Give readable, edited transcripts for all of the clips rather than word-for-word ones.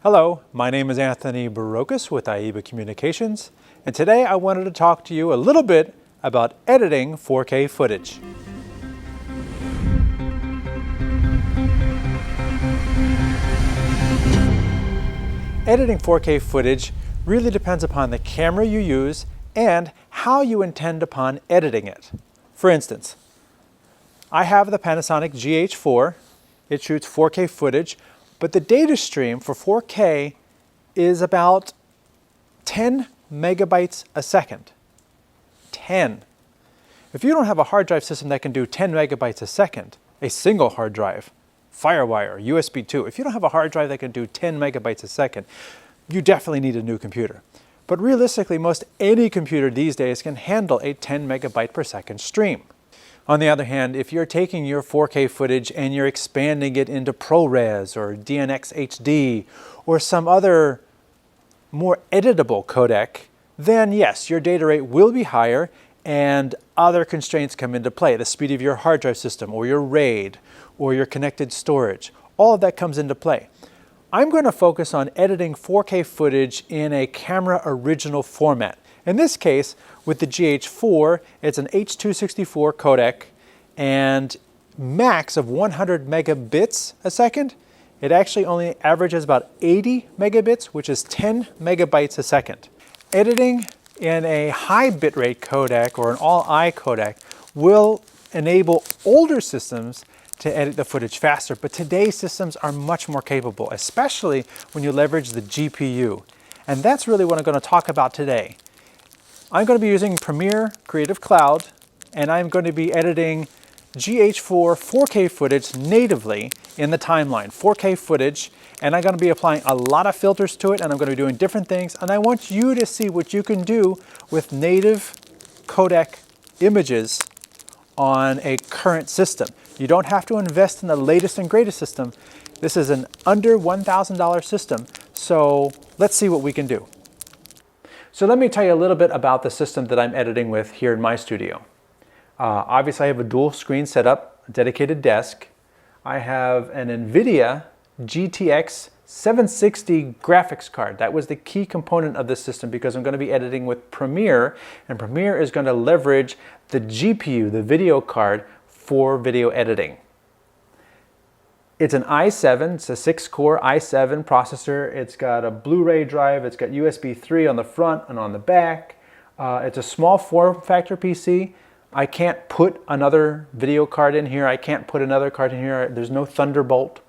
Hello, my name is Anthony Burokas with AIBA Communications, and today I wanted to talk to you a little bit about editing 4K footage. Editing 4K footage really depends upon the camera you use and how you intend upon editing it. For instance, I have the Panasonic GH4. It shoots 4K footage, but the data stream for 4K is about 10 megabytes a second. 10. If you don't have a hard drive system that can do 10 megabytes a second, a single hard drive, Firewire, USB 2, if you don't have a hard drive that can do 10 megabytes a second, you definitely need a new computer. But realistically, most any computer these days can handle a 10 megabyte per second stream. On the other hand, if you're taking your 4K footage and you're expanding it into ProRes or DNx HD or some other more editable codec, then yes, your data rate will be higher and other constraints come into play. The speed of your hard drive system or your RAID or your connected storage, all of that comes into play. I'm going to focus on editing 4K footage in a camera original format. In this case, with the GH4, it's an H.264 codec and max of 100 megabits a second. It actually only averages about 80 megabits, which is 10 megabytes a second. Editing in a high bitrate codec or an all-I codec will enable older systems to edit the footage faster, but today's systems are much more capable, especially when you leverage the GPU. And that's really what I'm going to talk about today. I'm going to be using Premiere Creative Cloud, and I'm going to be editing GH4 4K footage natively in the timeline, 4K footage, and I'm going to be applying a lot of filters to it, and I'm going to be doing different things, and I want you to see what you can do with native codec images on a current system. You don't have to invest in the latest and greatest system. This is an under $1,000 system, so let's see what we can do. So let me tell you a little bit about the system that I'm editing with here in my studio. Obviously I have a dual screen setup, a dedicated desk. I have an NVIDIA GTX 760 graphics card. That was the key component of this system because I'm going to be editing with Premiere, and Premiere is going to leverage the GPU, the video card, for video editing. It's an i7, it's a 6-core i7 processor. It's got a Blu-ray drive, it's got USB 3 on the front and on the back. It's a small form factor PC. I can't put another video card in here. I can't put another card in here. There's no Thunderbolt.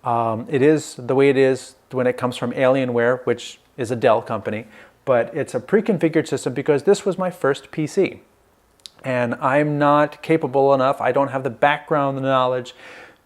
It is the way it is when it comes from Alienware, which is a Dell company, but it's a pre-configured system because this was my first PC. And I'm not capable enough, I don't have the background knowledge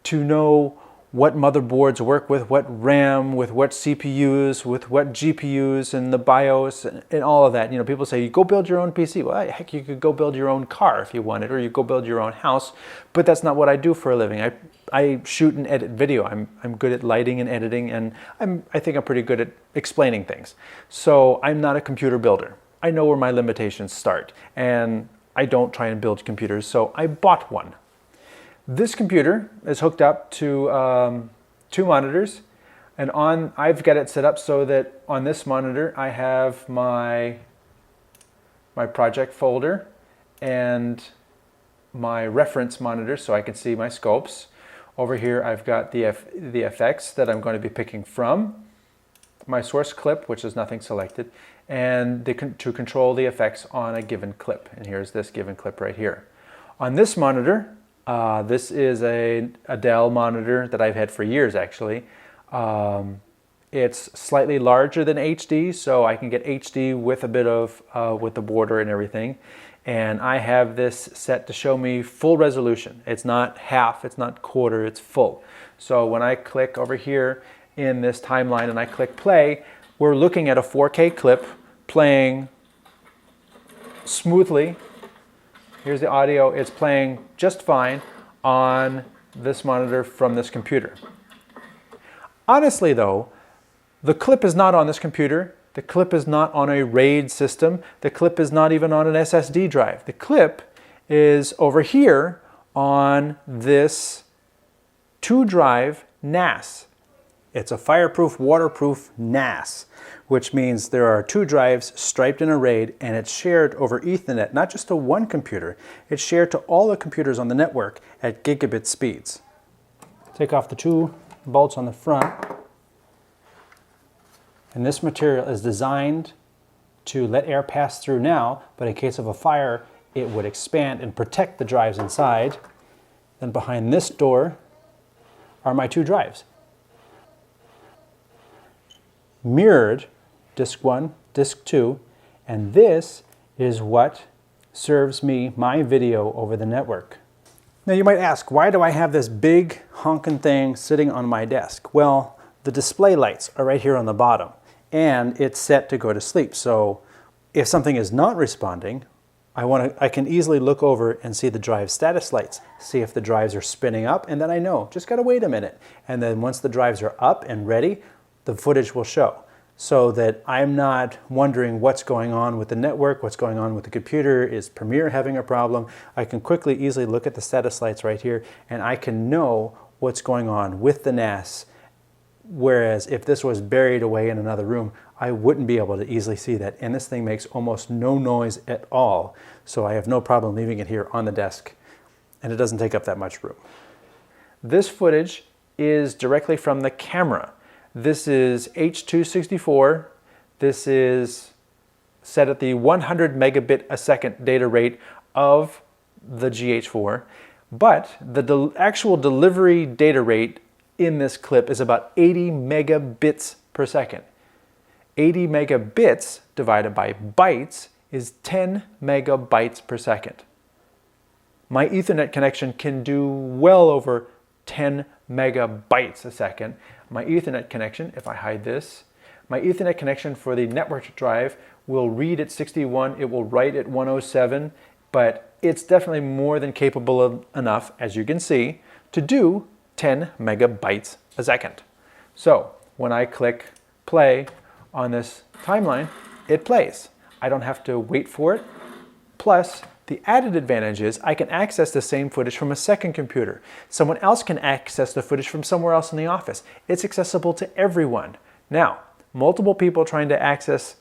to know what motherboards work with what RAM, with what CPUs, with what GPUs, and the BIOS, and all of that. You know, people say, you go build your own PC. Well, heck, you could go build your own car if you wanted, or you go build your own house, but that's not what I do for a living. I shoot and edit video. I'm good at lighting and editing, and I think I'm pretty good at explaining things. So I'm not a computer builder. I know where my limitations start, and I don't try and build computers, so I bought one. This computer is hooked up to 2 monitors, and I've got it set up so that on this monitor I have my project folder and my reference monitor so I can see my scopes. Over here I've got the effects that I'm going to be picking from, my source clip, which is nothing selected, and to control the effects on a given clip. And here's this given clip right here. On this monitor, this is a Dell monitor that I've had for years actually. It's slightly larger than HD, so I can get HD with a bit of, with the border and everything. And I have this set to show me full resolution. It's not half, it's not quarter, it's full. So when I click over here in this timeline and I click play, we're looking at a 4K clip playing smoothly. Here's the audio, it's playing just fine on this monitor from this computer. Honestly though, the clip is not on this computer, the clip is not on a RAID system, the clip is not even on an SSD drive. The clip is over here on this 2-drive NAS. It's a fireproof, waterproof NAS, which means there are 2 drives striped in a RAID, and it's shared over Ethernet, not just to one computer. It's shared to all the computers on the network at gigabit speeds. Take off the 2 bolts on the front. And this material is designed to let air pass through now, but in case of a fire, it would expand and protect the drives inside. Then behind this door are my 2 drives. Mirrored disk 1, disk 2, and this is what serves me my video over the network. Now you might ask, why do I have this big honking thing sitting on my desk? Well, the display lights are right here on the bottom, and it's set to go to sleep. So if something is not responding, I can easily look over and see the drive status lights, see if the drives are spinning up, and then I know, just gotta wait a minute. And then once the drives are up and ready, the footage will show, so that I'm not wondering what's going on with the network, what's going on with the computer, is Premiere having a problem? I can quickly, easily look at the status lights right here, and I can know what's going on with the NAS. Whereas if this was buried away in another room, I wouldn't be able to easily see that. And this thing makes almost no noise at all, so I have no problem leaving it here on the desk, and it doesn't take up that much room. This footage is directly from the camera. This is H.264. This is set at the 100 megabit a second data rate of the GH4, but the actual delivery data rate in this clip is about 80 megabits per second. 80 megabits divided by bytes is 10 megabytes per second. My Ethernet connection can do well over 10 megabytes a second. My Ethernet connection, if I hide this, my Ethernet connection for the network drive will read at 61, it will write at 107, but it's definitely more than capable enough, as you can see, to do 10 megabytes a second. So when I click play on this timeline, it plays. I don't have to wait for it. Plus, the added advantage is I can access the same footage from a second computer. Someone else can access the footage from somewhere else in the office. It's accessible to everyone. Now, multiple people trying to access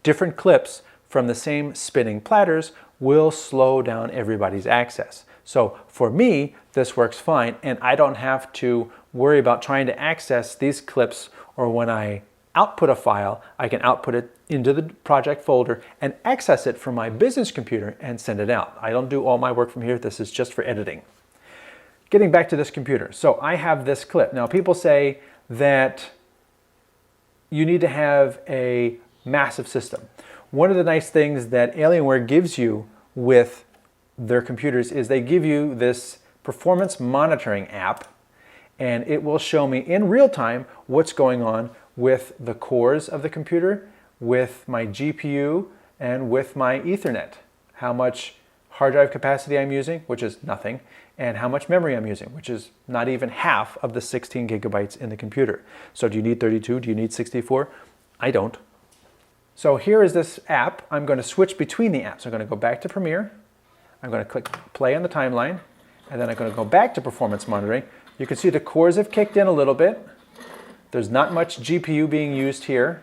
different clips from the same spinning platters will slow down everybody's access. So for me, this works fine, and I don't have to worry about trying to access these clips, or when I output a file, I can output it into the project folder and access it from my business computer and send it out. I don't do all my work from here. This is just for editing. Getting back to this computer. So I have this clip. Now people say that you need to have a massive system. One of the nice things that Alienware gives you with their computers is they give you this performance monitoring app, and it will show me in real time what's going on with the cores of the computer, with my GPU, and with my Ethernet. How much hard drive capacity I'm using, which is nothing, and how much memory I'm using, which is not even half of the 16 gigabytes in the computer. So do you need 32? Do you need 64? I don't. So here is this app. I'm going to switch between the apps. I'm going to go back to Premiere. I'm going to click play on the timeline, and then I'm going to go back to performance monitoring. You can see the cores have kicked in a little bit. There's not much GPU being used here.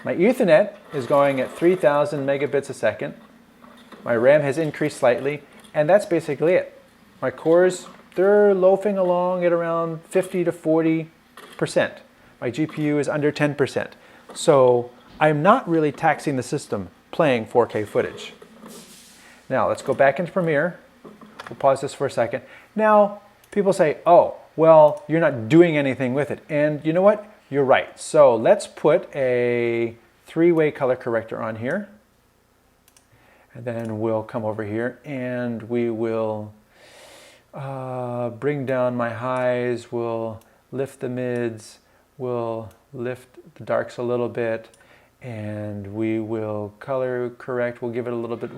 My Ethernet is going at 3,000 megabits a second. My RAM has increased slightly, and that's basically it. My cores, they're loafing along at around 50 to 40%. My GPU is under 10%. So I'm not really taxing the system playing 4K footage. Now let's go back into Premiere. We'll pause this for a second. Now people say, oh, well, you're not doing anything with it. And you know what? You're right. So let's put a 3-way color corrector on here. And then we'll come over here and we will bring down my highs, we'll lift the mids, we'll lift the darks a little bit, and we will color correct. We'll give it a little bit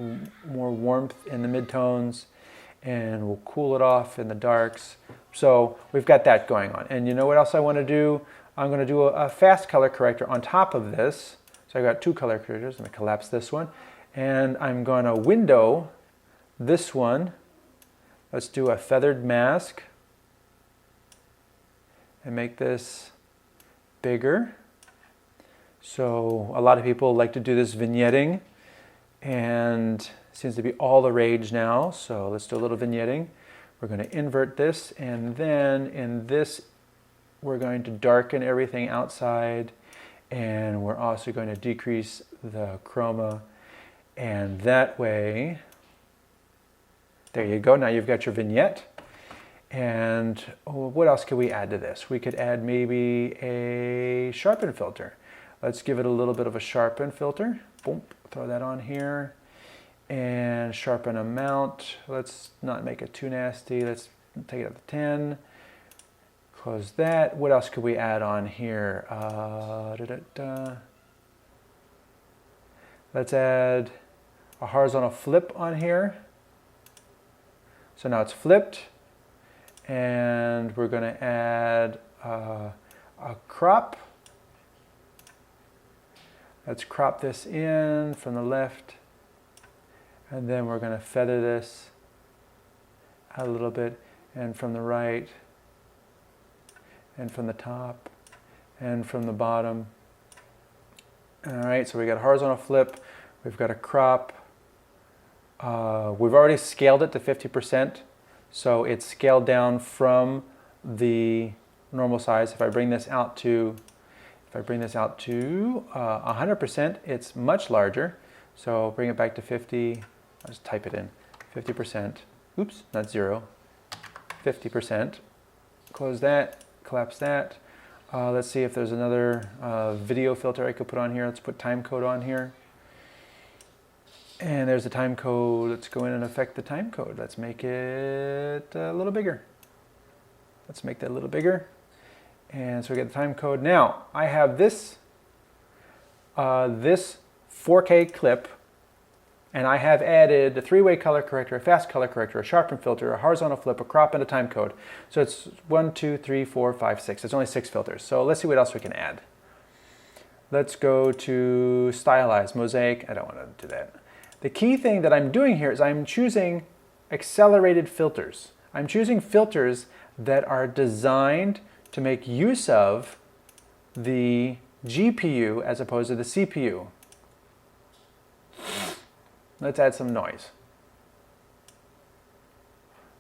more warmth in the midtones, and we'll cool it off in the darks. So we've got that going on. And you know what else I want to do? I'm going to do a fast color corrector on top of this. So I've got 2 color correctors. I'm going to collapse this one. And I'm going to window this one. Let's do a feathered mask. and make this bigger. So a lot of people like to do this vignetting, and it seems to be all the rage now. So let's do a little vignetting. We're going to invert this, and then in this we're going to darken everything outside, and we're also going to decrease the chroma, and that way, there you go. Now you've got your vignette. And what else could we add to this? We could add maybe a sharpen filter. Let's give it a little bit of a sharpen filter. Boom, throw that on here. And sharpen amount. Let's not make it too nasty. Let's take it up to 10. Close that. What else could we add on here? Let's add a horizontal flip on here. So now it's flipped. And we're going to add a crop. Let's crop this in from the left. And then we're going to feather this out a little bit, and from the right, and from the top, and from the bottom. All right, so we got a horizontal flip. We've got a crop. We've already scaled it to 50%. So it's scaled down from the normal size. If I bring this out to 100%, it's much larger. So bring it back to 50. I'll just type it in. 50%. Oops, not 0. 50%. Close that. Collapse that. Let's see if there's another video filter I could put on here. Let's put time code on here. And there's the time code. Let's go in and affect the time code. Let's make it a little bigger. Let's make that a little bigger. And so we get the time code. Now, I have this 4K clip, and I have added a 3-way color corrector, a fast color corrector, a sharpen filter, a horizontal flip, a crop, and a time code. So it's 1, 2, 3, 4, 5, 6. It's only 6 filters. So let's see what else we can add. Let's go to stylize, mosaic. I don't want to do that. The key thing that I'm doing here is I'm choosing accelerated filters. I'm choosing filters that are designed to make use of the GPU as opposed to the CPU. Let's add some noise.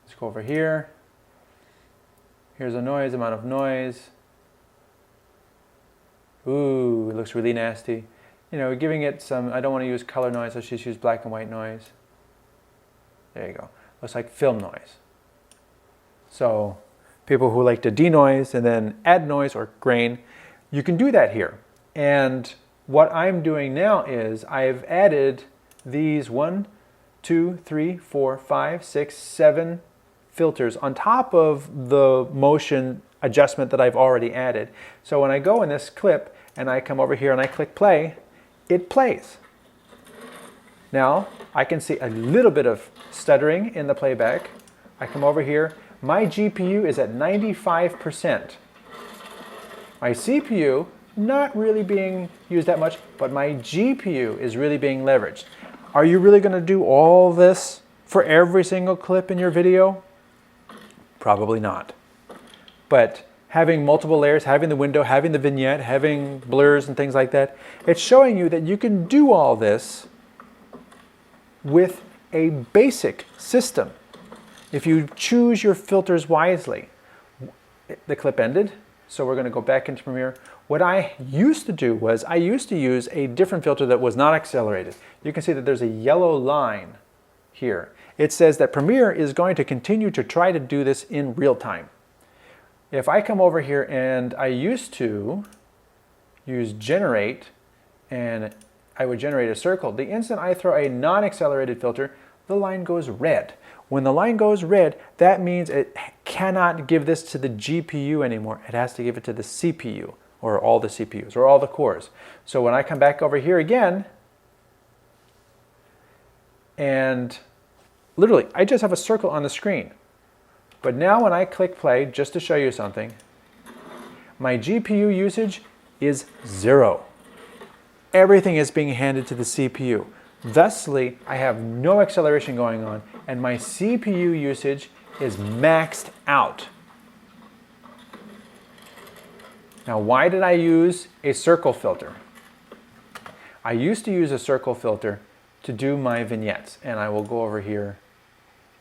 Let's go over here. Here's a noise, amount of noise. Ooh, it looks really nasty. You know, giving it some, I don't want to use color noise, let's just use black and white noise. There you go. Looks like film noise. So people who like to denoise and then add noise or grain, you can do that here. And what I'm doing now is I've added these 1, 2, 3, 4, 5, 6, 7 filters on top of the motion adjustment that I've already added. So when I go in this clip and I come over here and I click play, it plays. Now I can see a little bit of stuttering in the playback. I come over here. My GPU is at 95%. My CPU not really being used that much, but my GPU is really being leveraged. Are you really going to do all this for every single clip in your video? Probably not. But having multiple layers, having the window, having the vignette, having blurs and things like that, it's showing you that you can do all this with a basic system if you choose your filters wisely. The clip ended, so we're going to go back into Premiere. What I used to do was I used to use a different filter that was not accelerated. You can see that there's a yellow line here. It says that Premiere is going to continue to try to do this in real time. If I come over here and I used to use generate, and I would generate a circle, the instant I throw a non-accelerated filter, the line goes red. When the line goes red, that means it cannot give this to the GPU anymore. It has to give it to the CPU, or all the CPUs, or all the cores. So when I come back over here again, and literally, I just have a circle on the screen. But now when I click play, just to show you something, my GPU usage is 0. Everything is being handed to the CPU. Thusly, I have no acceleration going on, and my CPU usage is maxed out. Now, why did I use a circle filter? I used to use a circle filter to do my vignettes, and I will go over here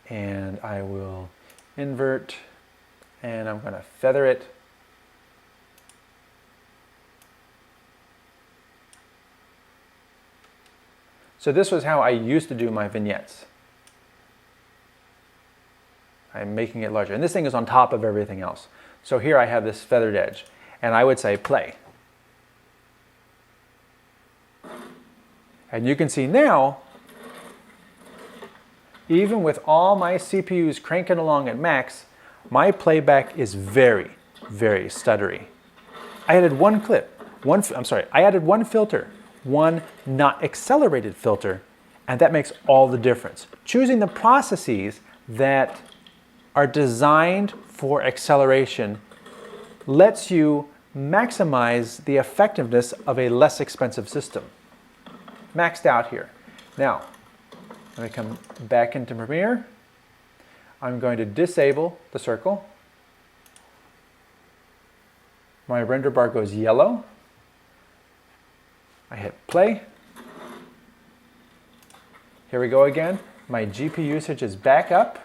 and I will invert, and I'm going to feather it. So this was how I used to do my vignettes. I'm making it larger. And this thing is on top of everything else. So here I have this feathered edge. And I would say play. And you can see now, even with all my CPUs cranking along at max, my playback is very, very stuttery. I added one filter, one not accelerated filter, and that makes all the difference. Choosing the processes that are designed for acceleration lets you maximize the effectiveness of a less expensive system. Maxed out here. Now, let me come back into Premiere. I'm going to disable the circle. My render bar goes yellow. I hit play. Here we go again. My GPU usage is back up.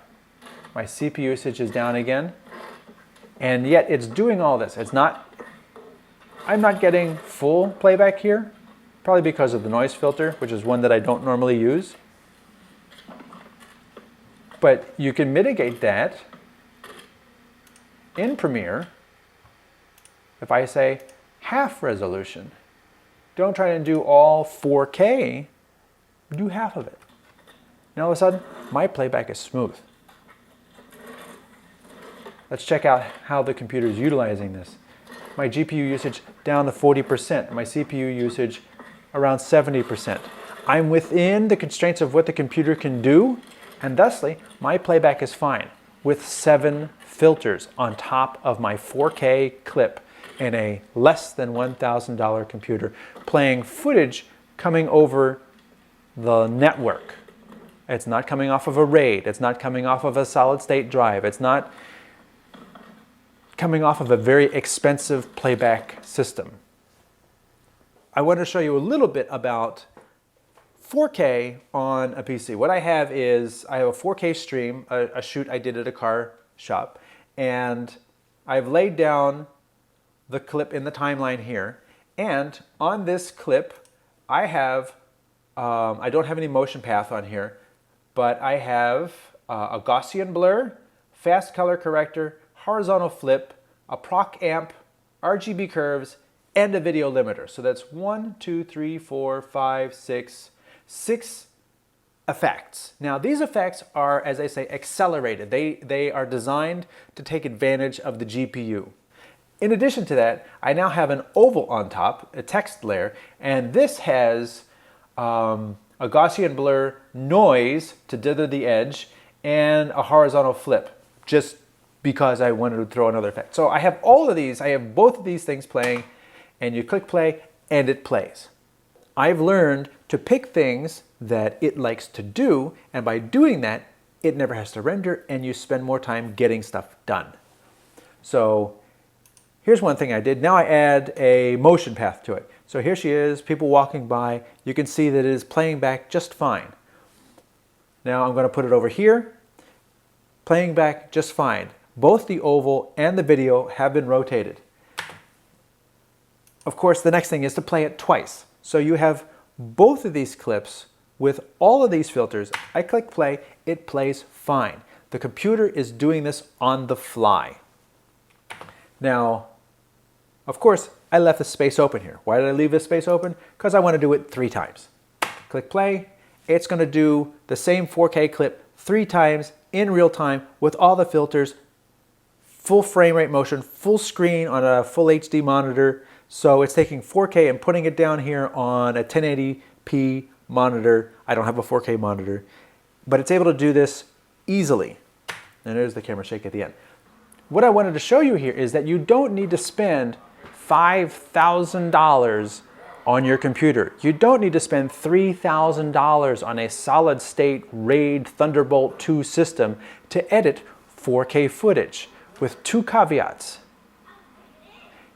My CPU usage is down again. And yet it's doing all this. I'm not getting full playback here, probably because of the noise filter, which is one that I don't normally use. But you can mitigate that in Premiere if I say half resolution. Don't try to do all 4K, do half of it. And all of a sudden, my playback is smooth. Let's check out how the computer is utilizing this. My GPU usage down to 40%, my CPU usage around 70%. I'm within the constraints of what the computer can do, and thusly, my playback is fine with 7 filters on top of my 4K clip in a less than $1,000 computer, playing footage coming over the network. It's not coming off of a RAID, it's not coming off of a solid state drive, it's not coming off of a very expensive playback system. I want to show you a little bit about 4K on a PC. What I have is, I have a 4K stream, a shoot I did at a car shop, and I've laid down the clip in the timeline here, and on this clip I have, I don't have any motion path on here, but I have a Gaussian blur, fast color corrector, horizontal flip, a proc amp, RGB curves, and a video limiter. So that's 6 effects. Now these effects are, as I say, accelerated. They are designed to take advantage of the GPU. In addition to that, I now have an oval on top, a text layer, and this has a Gaussian blur, noise to dither the edge, and a horizontal flip, just because I wanted to throw another effect. So I have all of these, I have both of these things playing, and you click play and it plays. I've learned to pick things that it likes to do, and by doing that, it never has to render and you spend more time getting stuff done. So here's one thing I did. Now I add a motion path to it. So here she is, people walking by. You can see that it is playing back just fine. Now I'm going to put it over here, playing back just fine. Both the oval and the video have been rotated. Of course, the next thing is to play it twice. So you have both of these clips with all of these filters. I click play, it plays fine. The computer is doing this on the fly. Now, of course, I left the space open here. Why did I leave this space open? Because I want to do it 3 times. Click play, it's going to do the same 4K clip 3 times in real time with all the filters, full frame rate motion, full screen on a full HD monitor. So it's taking 4K and putting it down here on a 1080p monitor. I don't have a 4K monitor, but it's able to do this easily. And there's the camera shake at the end. What I wanted to show you here is that you don't need to spend $5,000 on your computer. You don't need to spend $3,000 on a solid state RAID Thunderbolt 2 system to edit 4K footage, with 2 caveats.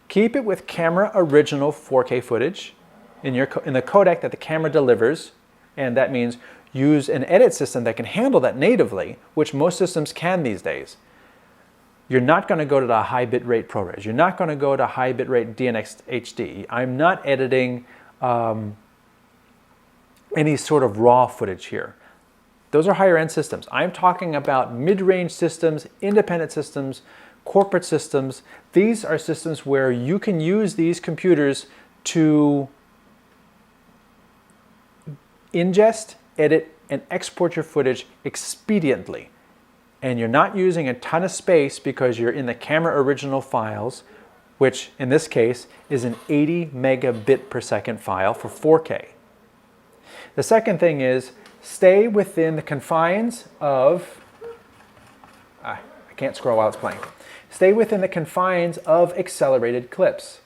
Keep it with camera original 4K footage in the codec that the camera delivers, and that means use an edit system that can handle that natively, which most systems can these days. You're not going to go to the high bitrate ProRes. You're not going to go to high bitrate DNx HD. I'm not editing any sort of raw footage here. Those are higher end systems. I'm talking about mid-range systems, independent systems, corporate systems. These are systems where you can use these computers to ingest, edit, and export your footage expediently. And you're not using a ton of space because you're in the camera original files, which in this case is an 80 megabit per second file for 4K. The second thing is stay within the confines of, I can't scroll while it's playing. Stay within the confines of accelerated clips.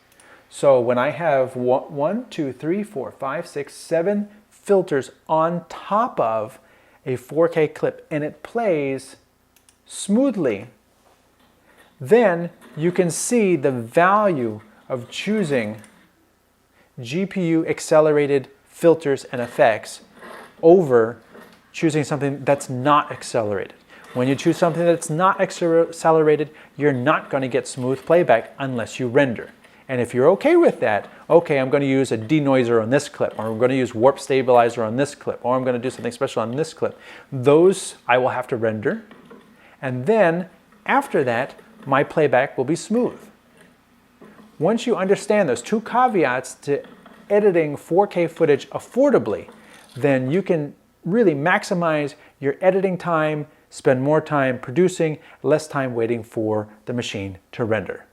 So when I have 1, 2, 3, 4, 5, 6, 7 filters on top of a 4K clip and it plays smoothly, then you can see the value of choosing GPU accelerated filters and effects over choosing something that's not accelerated. When you choose something that's not accelerated, you're not going to get smooth playback unless you render. And if you're okay with that, okay, I'm going to use a denoiser on this clip, or I'm going to use warp stabilizer on this clip, or I'm going to do something special on this clip. Those I will have to render. And then after that, my playback will be smooth. Once you understand those two caveats to editing 4K footage affordably, then you can really maximize your editing time, spend more time producing, less time waiting for the machine to render.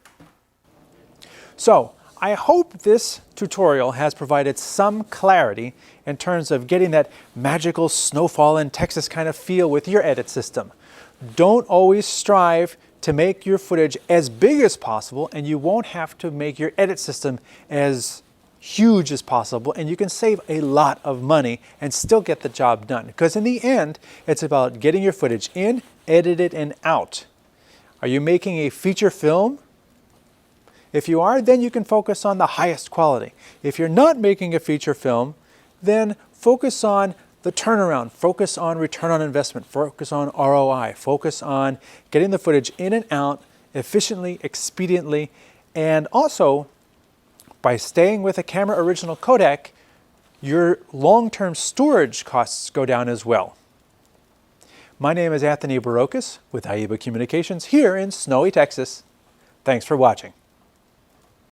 So, I hope this tutorial has provided some clarity in terms of getting that magical snowfall in Texas kind of feel with your edit system. Don't always strive to make your footage as big as possible, and you won't have to make your edit system as huge as possible, and you can save a lot of money and still get the job done. Because in the end, it's about getting your footage in, edited, and out. Are you making a feature film? If you are, then you can focus on the highest quality. If you're not making a feature film, then focus on the turnaround, focus on return on investment, focus on ROI, focus on getting the footage in and out efficiently, expediently, and also by staying with a camera original codec, your long-term storage costs go down as well. My name is Anthony Burokas with AIBA Communications here in snowy Texas. Thanks for watching.